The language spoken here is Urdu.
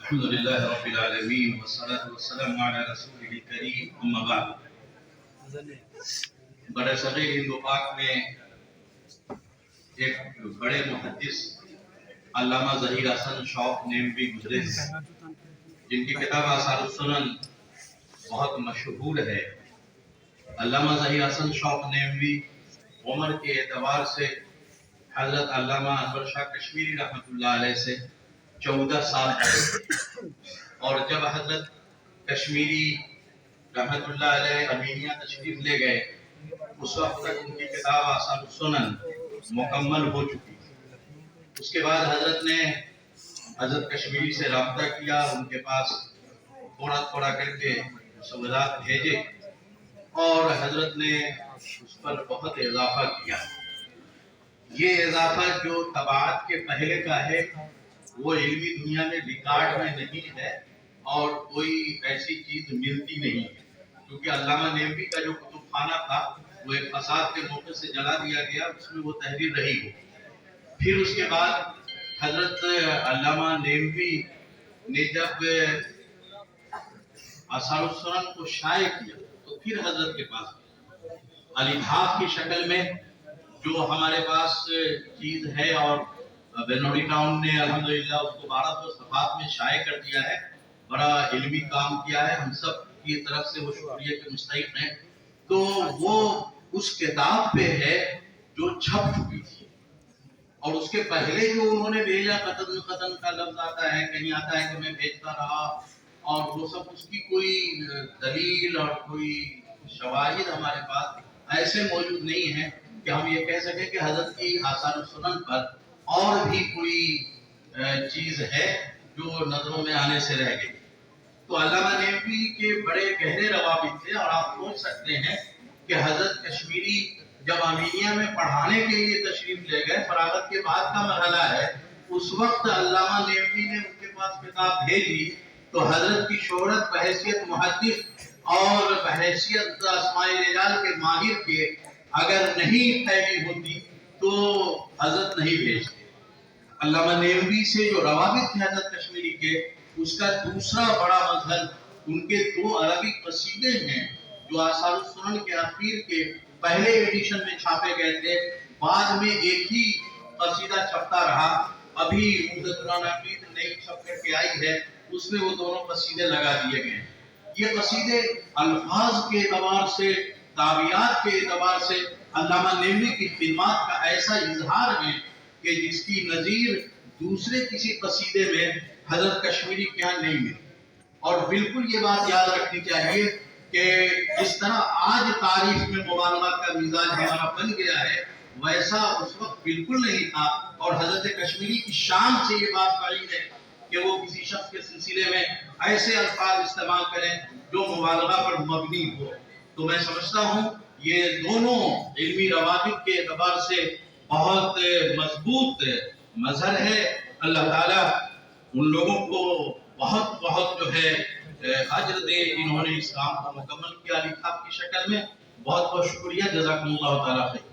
الحمد لله رب العالمين والصلاة والسلام على رسوله الكريم اما بعد. بڑے صغیر ہند و پاک میں ایک بڑے محدث علامہ ظہیر حسن شوق نیموی گزرے ہیں جن کی کتاب آثار السنن بہت مشہور ہے. علامہ ظہیر حسن شوق نیموی عمر کے اعتبار سے حضرت علامہ انور شاہ کشمیری رحمۃ اللہ علیہ سے 14 سال پڑھے، اور جب حضرت کشمیری رحمۃ اللہ علیہ امینیہ تشریف لے گئے اس وقت تک ان کی کتاب آثار السنن مکمل ہو چکی. اس کے بعد حضرت نے حضرت کشمیری سے رابطہ کیا، ان کے پاس تھوڑا تھوڑا کر کے سوالات بھیجے اور حضرت نے اس پر بہت اضافہ کیا. یہ اضافہ جو طباعت کے پہلے کا ہے وہ علمی دنیا میں ریکارڈ میں نہیں ہے اور کوئی ایسی چیز ملتی نہیں ہے، کیونکہ علامہ نیموی کا جو کتب خانہ تھا وہ ایک فساد کے موقع سے جلا دیا گیا، اس میں وہ تحریر رہی ہو. پھر اس کے بعد حضرت علامہ نیموی نے جب آثار السنن کو شائع کیا تو پھر حضرت کے پاس الحاف کی شکل میں جو ہمارے پاس چیز ہے، اور بینوری ٹاؤن نے الحمدللہ اس کو 1200 صفحات میں شائع کر دیا ہے. بڑا علمی کام کیا ہے، ہم سب کی طرف سے وہ شکریہ کے مستحق ہیں. تو وہ اس کتاب پہ ہے جو چھپ چکی تھی، اور اس کے پہلے جو انہوں نے بھیجا قطن قطن کا لفظ آتا ہے، کہیں آتا ہے کہ میں بھیجتا رہا، اور وہ سب اس کی کوئی دلیل اور کوئی شواہد ہمارے پاس ایسے موجود نہیں ہیں کہ ہم یہ کہہ سکیں کہ حضرت کی آثار السنن پر اور بھی کوئی چیز ہے جو نظروں میں آنے سے رہ گئی. تو علامہ نیموی کے بڑے گہرے روابط تھے، اور آپ سوچ سکتے ہیں کہ حضرت کشمیری جب آمینیہ میں پڑھانے کے لیے تشریف لے گئے، فراغت کے بعد کا مرحلہ ہے، اس وقت علامہ نیموی نے ان کے پاس کتاب بھیجی تو حضرت کی شہرت بحیثیت محدث اور بحیثیت اسماء رجال کے ماہر کے اگر نہیں پھیلی ہوتی تو حضرت نہیں بھیجتے. علامہ نیموی سے جو روابط تھے حضرت کشمیری کے، اس کا دوسرا بڑا مظہر ان کے 2 عربی قصیدے ہیں جو آثار السنن کے اخیر کے پہلے ایڈیشن میں چھاپے گئے تھے. بعد میں ایک ہی قصیدہ چھپتا رہا، ابھی مدت قرآن حمید نئی چھپ کر کے آئی ہے، اس میں وہ دونوں قصیدے لگا دیے گئے. یہ قصیدے الفاظ کے اعتبار سے، تابعات کے اعتبار سے علامہ نیموی کی خدمات کا ایسا اظہار ہے کہ جس کی نظیر دوسرے کسی قصیدے میں حضرت کشمیری کے یہاں نہیں ملی. اور بالکل یہ بات یاد رکھنی چاہیے کہ جس طرح آج تاریخ میں مبالغہ کا مزاج ہمارا بن گیا ہے، ویسا اس وقت بالکل نہیں تھا. اور حضرت کشمیری کی شان سے یہ بات بعید ہے کہ وہ کسی شخص کے سلسلے میں ایسے الفاظ استعمال کریں جو مبالغہ پر مبنی ہو. تو میں سمجھتا ہوں یہ دونوں علمی روابط کے اعتبار سے بہت مضبوط مظہر ہے. اللہ تعالیٰ ان لوگوں کو بہت بہت جو ہے اجر دے جنہوں نے اس کام کو مکمل کیا الحاف کی شکل میں. بہت بہت شکریہ، جزاکم اللہ تعالیٰ خیر.